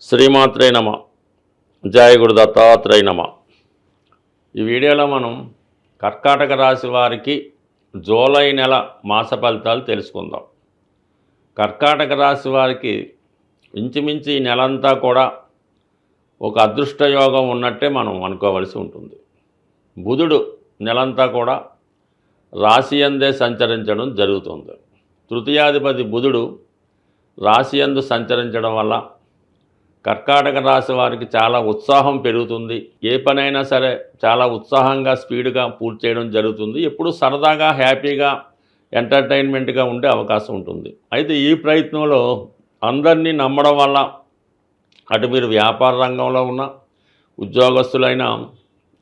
శ్రీమాత్రే నమ. జయ గురు దత్తాత్రేయ నమ. ఈ వీడియోలో మనం కర్కాటక రాశి వారికి జూలై నెల మాస ఫలితాలు తెలుసుకుందాం. కర్కాటక రాశి వారికి ఇంచుమించు ఈ నెలంతా కూడా ఒక అదృష్ట యోగం ఉన్నట్టే మనం అనుకోవలసి ఉంటుంది. బుధుడు నెలంతా కూడా రాశి యందే సంచరించడం జరుగుతుంది. తృతీయాధిపతి బుధుడు రాశి యందు సంచరించడం వల్ల కర్కాటక రాశి వారికి చాలా ఉత్సాహం పెరుగుతుంది. ఏ పనైనా సరే చాలా ఉత్సాహంగా స్పీడ్గా పూర్తి చేయడం జరుగుతుంది. ఎప్పుడు సరదాగా హ్యాపీగా ఎంటర్టైన్మెంట్గా ఉండే అవకాశం ఉంటుంది. అయితే ఈ ప్రయత్నంలో అందరినీ నమ్మడం వల్ల అటు మీరు వ్యాపార రంగంలో ఉన్న ఉద్యోగస్తులైనా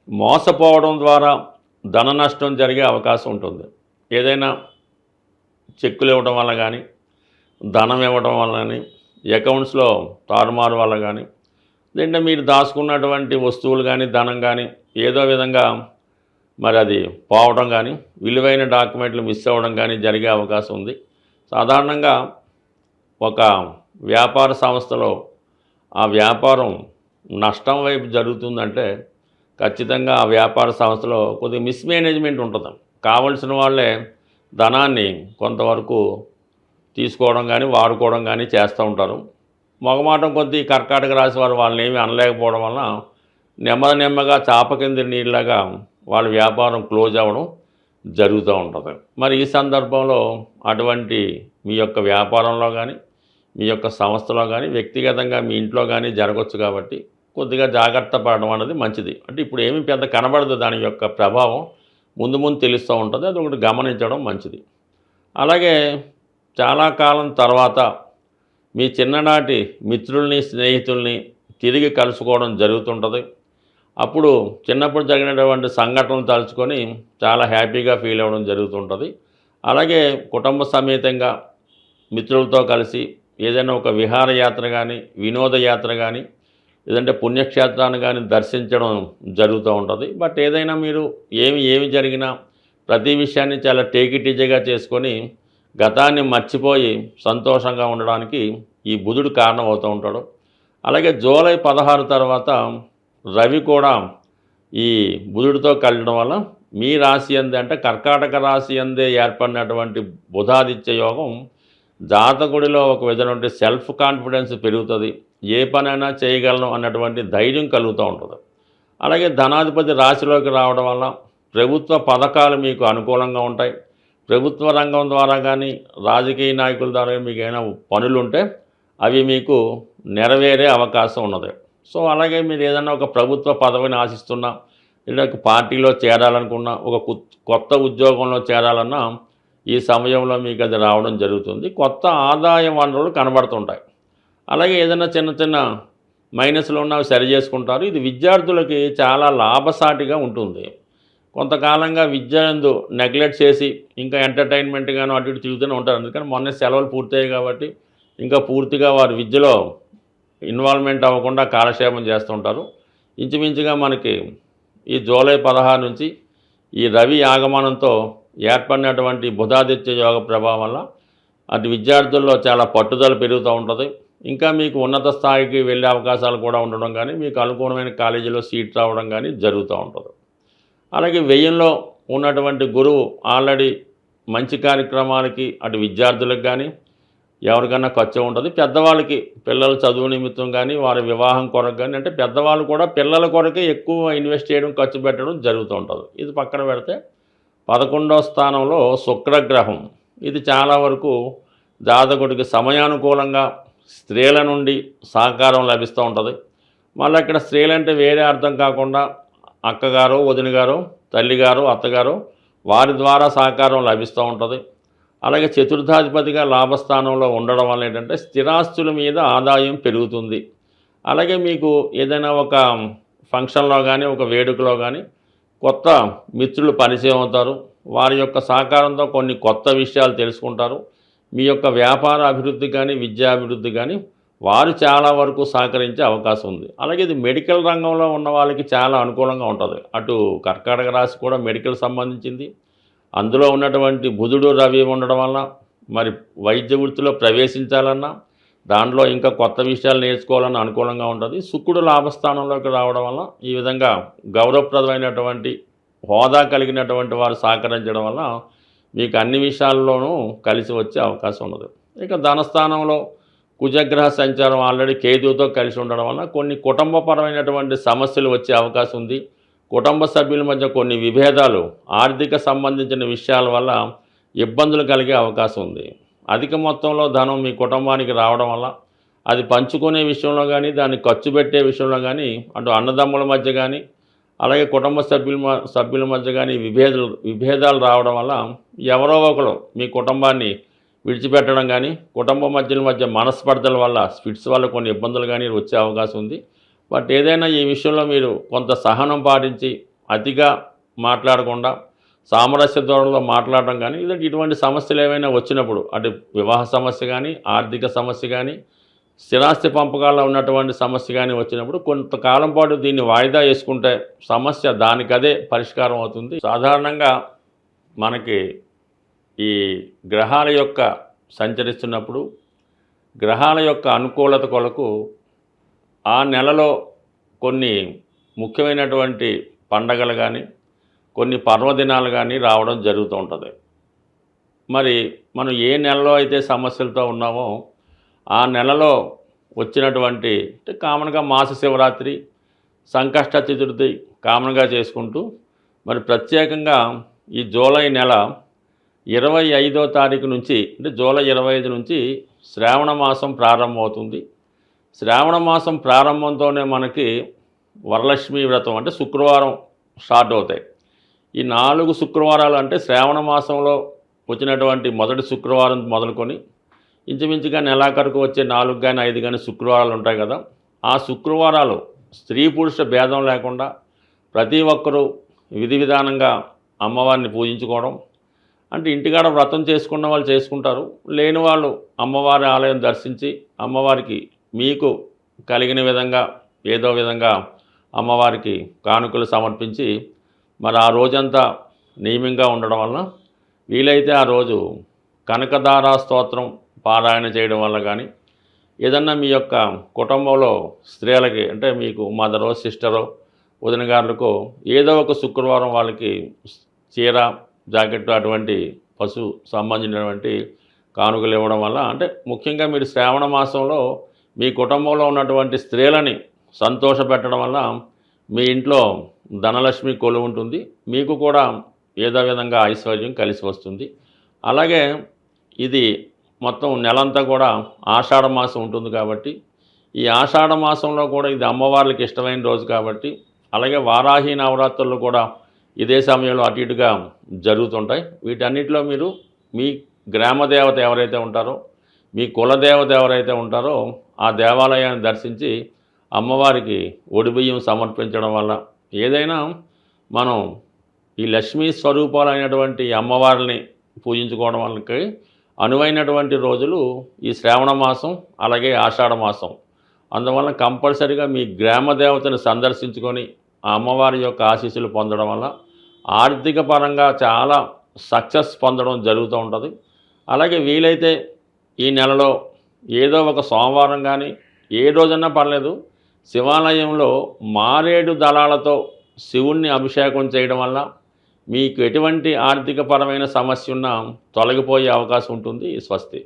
మోసపోవడం ద్వారా ధన నష్టం జరిగే అవకాశం ఉంటుంది. ఏదైనా చెక్కులు ఇవ్వడం వల్ల కానీ, ధనం ఇవ్వడం వల్ల కానీ, అకౌంట్స్లో తారుమారు వల్ల కానీ, లేదంటే మీరు దాచుకున్నటువంటి వస్తువులు కానీ, ధనం కానీ ఏదో విధంగా మరి అది పోవడం కానీ, విలువైన డాక్యుమెంట్లు మిస్ అవ్వడం కానీ జరిగే అవకాశం ఉంది. సాధారణంగా ఒక వ్యాపార సంస్థలో ఆ వ్యాపారం నష్టం వైపు జరుగుతుందంటే ఖచ్చితంగా ఆ వ్యాపార సంస్థలో కొద్దిగా మిస్మేనేజ్మెంట్ ఉంటుంది. కావలసిన వాళ్ళే ధనాన్ని కొంతవరకు తీసుకోవడం కానీ, వాడుకోవడం కానీ చేస్తూ ఉంటారు. మొగమాటం కొద్దీ కర్కాటక రాశి వారు వాళ్ళని ఏమీ అనలేకపోవడం వలన నెమ్మదిగా చాప కింద నీళ్ళగా వాళ్ళ వ్యాపారం క్లోజ్ అవ్వడం జరుగుతూ ఉంటుంది. మరి ఈ సందర్భంలో అటువంటి మీ యొక్క వ్యాపారంలో కానీ, మీ యొక్క సంస్థలో కానీ, వ్యక్తిగతంగా మీ ఇంట్లో కానీ జరగవచ్చు. కాబట్టి కొద్దిగా జాగ్రత్త పడడం అనేది మంచిది. అంటే ఇప్పుడు ఏమీ పెద్ద కనబడదు, దాని యొక్క ప్రభావం ముందు తెలుస్తూ ఉంటుంది. అది ఒకటి గమనించడం మంచిది. అలాగే చాలా కాలం తర్వాత మీ చిన్ననాటి మిత్రుల్ని, స్నేహితుల్ని తిరిగి కలుసుకోవడం జరుగుతుంటుంది. అప్పుడు చిన్నప్పుడు జరిగినటువంటి సంఘటనలు తలుచుకొని చాలా హ్యాపీగా ఫీల్ అవ్వడం జరుగుతుంటుంది. అలాగే కుటుంబ సమేతంగా మిత్రులతో కలిసి ఏదైనా ఒక విహారయాత్ర కానీ, వినోదయాత్ర కానీ, లేదంటే పుణ్యక్షేత్రాన్ని కానీ దర్శించడం జరుగుతూ ఉంటుంది. బట్ ఏదైనా మీరు ఏమి జరిగినా ప్రతి విషయాన్ని చాలా టేక్ ఇట్ ఈజీగా చేసుకొని గతాన్ని మర్చిపోయి సంతోషంగా ఉండడానికి ఈ బుధుడు కారణం అవుతూ ఉంటాడు. అలాగే జూలై 16 తర్వాత రవి కూడా ఈ బుధుడితో కలవడం వల్ల మీ రాశి అందే, అంటే కర్కాటక రాశి అందే ఏర్పడినటువంటి బుధాదిత్య యోగం జాతకుడిలో ఒక విధమైనటువంటి సెల్ఫ్ కాన్ఫిడెన్స్ పెరుగుతుంది. ఏ పనైనా చేయగలను అన్నటువంటి ధైర్యం కలుగుతూ ఉంటుంది. అలాగే ధనాధిపతి రాశిలోకి రావడం వల్ల ప్రభుత్వ పథకాలు మీకు అనుకూలంగా ఉంటాయి. ప్రభుత్వ రంగం ద్వారా కానీ, రాజకీయ నాయకుల ద్వారా మీకు ఏమైనా పనులు ఉంటే అవి మీకు నెరవేరే అవకాశం ఉన్నది. సో అలాగే మీరు ఏదైనా ఒక ప్రభుత్వ పదవిని ఆశిస్తున్నా, లేదా ఒక పార్టీలో చేరాలనుకున్నా, ఒక కొత్త ఉద్యోగంలో చేరాలన్నా ఈ సమయంలో మీకు అది రావడం జరుగుతుంది. కొత్త ఆదాయ వనరులు కనబడుతుంటాయి. అలాగే ఏదైనా చిన్న మైనస్లు ఉన్నవి సరి చేసుకుంటారు. ఇది విద్యార్థులకి చాలా లాభసాటిగా ఉంటుంది. కొంతకాలంగా విద్యనందు నెగ్లెక్ట్ చేసి ఇంకా ఎంటర్టైన్మెంట్గాను అటు ఇటు తిరుగుతూనే ఉంటారు. అందుకని మొన్న సెలవులు పూర్తయ్యాయి కాబట్టి ఇంకా పూర్తిగా వారు విద్యలో ఇన్వాల్వ్మెంట్ అవ్వకుండా కాలక్షేపం చేస్తుంటారు. ఇంచుమించుగా మనకి ఈ జూలై 16 నుంచి ఈ రవి ఆగమనంతో ఏర్పడినటువంటి బుధాదిత్య యోగ ప్రభావం వల్ల అటు విద్యార్థుల్లో చాలా పట్టుదల పెరుగుతూ ఉంటుంది. ఇంకా మీకు ఉన్నత స్థాయికి వెళ్ళే అవకాశాలు కూడా ఉండడం కానీ, మీకు అనుకూలమైన కాలేజీలో సీట్ రావడం కానీ జరుగుతూ ఉంటుంది. అలాగే వ్యయంలో ఉన్నటువంటి గురువు ఆల్రెడీ మంచి కార్యక్రమాలకి అటు విద్యార్థులకు కానీ ఎవరికైనా ఖర్చు ఉంటుంది. పెద్దవాళ్ళకి పిల్లల చదువు నిమిత్తం కానీ, వారి వివాహం కొరకు కానీ, అంటే పెద్దవాళ్ళు కూడా పిల్లల కొరకే ఎక్కువ ఇన్వెస్ట్ చేయడం, ఖర్చు పెట్టడం జరుగుతూ ఉంటుంది. ఇది పక్కన పెడితే 11వ స్థానంలో శుక్రగ్రహం. ఇది చాలా వరకు జాతకుడికి సమయానుకూలంగా స్త్రీల నుండి సహకారం లభిస్తూ ఉంటుంది. మళ్ళీ ఇక్కడ స్త్రీలంటే వేరే అర్థం కాకుండా అక్కగారు, వదినగారు, తల్లిగారు, అత్తగారు వారి ద్వారా సహకారం లభిస్తూ ఉంటుంది. అలాగే చతుర్థాధిపతిగా లాభస్థానంలో ఉండడం వల్ల ఏంటంటే స్థిరాస్తుల మీద ఆదాయం పెరుగుతుంది. అలాగే మీకు ఏదైనా ఒక ఫంక్షన్లో కానీ, ఒక వేడుకలో కానీ కొత్త మిత్రులు పరిచయం అవుతారు. వారి యొక్క సహకారంతో కొన్ని కొత్త విషయాలు తెలుసుకుంటారు. మీ యొక్క వ్యాపార అభివృద్ధి కానీ, విద్యాభివృద్ధి కానీ వారు చాలా వరకు సహకరించే అవకాశం ఉంది. అలాగే ఇది మెడికల్ రంగంలో ఉన్న వాళ్ళకి చాలా అనుకూలంగా ఉంటుంది. అటు కర్కాటక రాశి కూడా మెడికల్ సంబంధించింది. అందులో ఉన్నటువంటి బుధుడు, రవి ఉండడం వల్ల మరి వైద్య వృత్తిలో ప్రవేశించాలన్నా, దాంట్లో ఇంకా కొత్త విషయాలు నేర్చుకోవాలని అనుకూలంగా ఉంటుంది. శుక్రుడు లాభస్థానంలోకి రావడం వల్ల ఈ విధంగా గౌరవప్రదమైనటువంటి హోదా కలిగినటువంటి వారు సహకరించడం వల్ల మీకు అన్ని విషయాల్లోనూ కలిసి వచ్చే అవకాశం ఉన్నది. ఇక ధనస్థానంలో కుజగ్రహ సంచారం ఆల్రెడీ కేతువుతో కలిసి ఉండడం వల్ల కొన్ని కుటుంబపరమైనటువంటి సమస్యలు వచ్చే అవకాశం ఉంది. కుటుంబ సభ్యుల మధ్య కొన్ని విభేదాలు, ఆర్థిక సంబంధించిన విషయాల వల్ల ఇబ్బందులు కలిగే అవకాశం ఉంది. అధిక మొత్తంలో ధనం మీ కుటుంబానికి రావడం వల్ల అది పంచుకునే విషయంలో కానీ, దాన్ని ఖర్చు పెట్టే విషయంలో కానీ, అటు అన్నదమ్ముల మధ్య కానీ, అలాగే కుటుంబ సభ్యుల మధ్య కానీ విభేదాలు రావడం వల్ల ఎవరో ఒకరు మీ కుటుంబాన్ని విడిచిపెట్టడం కానీ, కుటుంబ మధ్య మనస్పర్ధల వల్ల, స్పిట్స్ వల్ల కొన్ని ఇబ్బందులు కానీ వచ్చే అవకాశం ఉంది. బట్ ఏదైనా ఈ విషయంలో మీరు కొంత సహనం పాటించి అతిగా మాట్లాడకుండా సామరస్య ధోరణిలో మాట్లాడడం కానీ, లేదంటే ఇటువంటి సమస్యలు ఏమైనా వచ్చినప్పుడు అటు వివాహ సమస్య కానీ, ఆర్థిక సమస్య కానీ, స్థిరాస్తి పంపకాల్లో ఉన్నటువంటి సమస్య కానీ వచ్చినప్పుడు కొంతకాలం పాటు దీన్ని వాయిదా వేసుకుంటే సమస్య దానికదే పరిష్కారం అవుతుంది. సాధారణంగా మనకి ఈ గ్రహాల యొక్క సంచరిస్తున్నప్పుడు గ్రహాల యొక్క అనుకూలత కొరకు ఆ నెలలో కొన్ని ముఖ్యమైనటువంటి పండగలు కానీ, కొన్ని పర్వదినాలు కానీ రావడం జరుగుతూ ఉంటుంది. మరి మనం ఏ నెలలో అయితే సమస్యలతో ఉన్నామో ఆ నెలలో వచ్చినటువంటి అంటే కామన్గా మాస శివరాత్రి, సంకష్ట చతుర్థి కామన్గా చేసుకుంటూ మరి ప్రత్యేకంగా ఈ జూలై నెల 25వ తారీఖు నుంచి అంటే జూలై 25 నుంచి శ్రావణ మాసం ప్రారంభమవుతుంది. శ్రావణ మాసం ప్రారంభంతోనే మనకి వరలక్ష్మి వ్రతం అంటే శుక్రవారం స్టార్ట్ అవుతాయి. ఈ 4 శుక్రవారాలు అంటే శ్రావణ మాసంలో వచ్చినటువంటి మొదటి శుక్రవారం మొదలుకొని ఇంచుమించుగా నెలాఖరుకు వచ్చే 4 కానీ 5 కానీ శుక్రవారాలు ఉంటాయి కదా. ఆ శుక్రవారాలు స్త్రీ పురుష భేదం లేకుండా ప్రతి ఒక్కరూ విధి విధానంగా అమ్మవారిని పూజించుకోవడం, అంటే ఇంటికాడ వ్రతం చేసుకున్న వాళ్ళు చేసుకుంటారు, లేని వాళ్ళు అమ్మవారి ఆలయం దర్శించి అమ్మవారికి మీకు కలిగిన విధంగా ఏదో విధంగా అమ్మవారికి కానుకలు సమర్పించి మరి ఆ రోజంతా నియమంగా ఉండడం వల్ల వీలైతే ఆ రోజు కనకదారా స్తోత్రం పారాయణ చేయడం వల్ల కానీ, ఏదన్నా మీ యొక్క కుటుంబంలో స్త్రీలకి అంటే మీకు మదరో సిస్టరో వదిన గారులకో ఏదో ఒక శుక్రవారం వాళ్ళకి చీర జాకెట్ అటువంటి పశు సంబంధించినటువంటి కానుకలు ఇవ్వడం వల్ల అంటే ముఖ్యంగా మీరు శ్రావణ మాసంలో మీ కుటుంబంలో ఉన్నటువంటి స్త్రీలని సంతోషపెట్టడం వల్ల మీ ఇంట్లో ధనలక్ష్మి కొలువు ఉంటుంది, మీకు కూడా ఏదో విధంగా ఐశ్వర్యం కలిసి వస్తుంది. అలాగే ఇది మొత్తం నెలంతా కూడా ఆషాఢ మాసం ఉంటుంది కాబట్టి ఈ ఆషాఢ మాసంలో కూడా ఇది అమ్మవార్లకి ఇష్టమైన రోజు కాబట్టి, అలాగే వారాహి నవరాత్రులు కూడా ఇదే సమయంలో అటు ఇటుగా జరుగుతుంటాయి. వీటన్నిటిలో మీరు మీ గ్రామ దేవత ఎవరైతే ఉంటారో, మీ కులదేవత ఎవరైతే ఉంటారో ఆ దేవాలయాన్ని దర్శించి అమ్మవారికి ఒడిబియ్యం సమర్పించడం వల్ల ఏదైనా మనం ఈ లక్ష్మీ స్వరూపాలైనటువంటి అమ్మవారిని పూజించుకోవడం వల్లకి అనువైనటువంటి రోజులు ఈ శ్రావణ మాసం అలాగే ఆషాఢ మాసం. అందువల్ల కంపల్సరీగా మీ గ్రామ దేవతను సందర్శించుకొని ఆ అమ్మవారి యొక్క ఆశీస్సులు పొందడం వల్ల ఆర్థిక పరంగా చాలా సక్సెస్ పొందడం జరుగుతూ ఉంటుంది. అలాగే వీలైతే ఈ నెలలో ఏదో ఒక సోమవారం కానీ ఏ రోజన్నా పర్లేదు శివాలయంలో మారేడు దళాలతో శివుణ్ణి అభిషేకం చేయడం వల్ల మీకు ఎటువంటి ఆర్థికపరమైన సమస్య ఉన్నా తొలగిపోయే అవకాశం ఉంటుంది. స్వస్తి.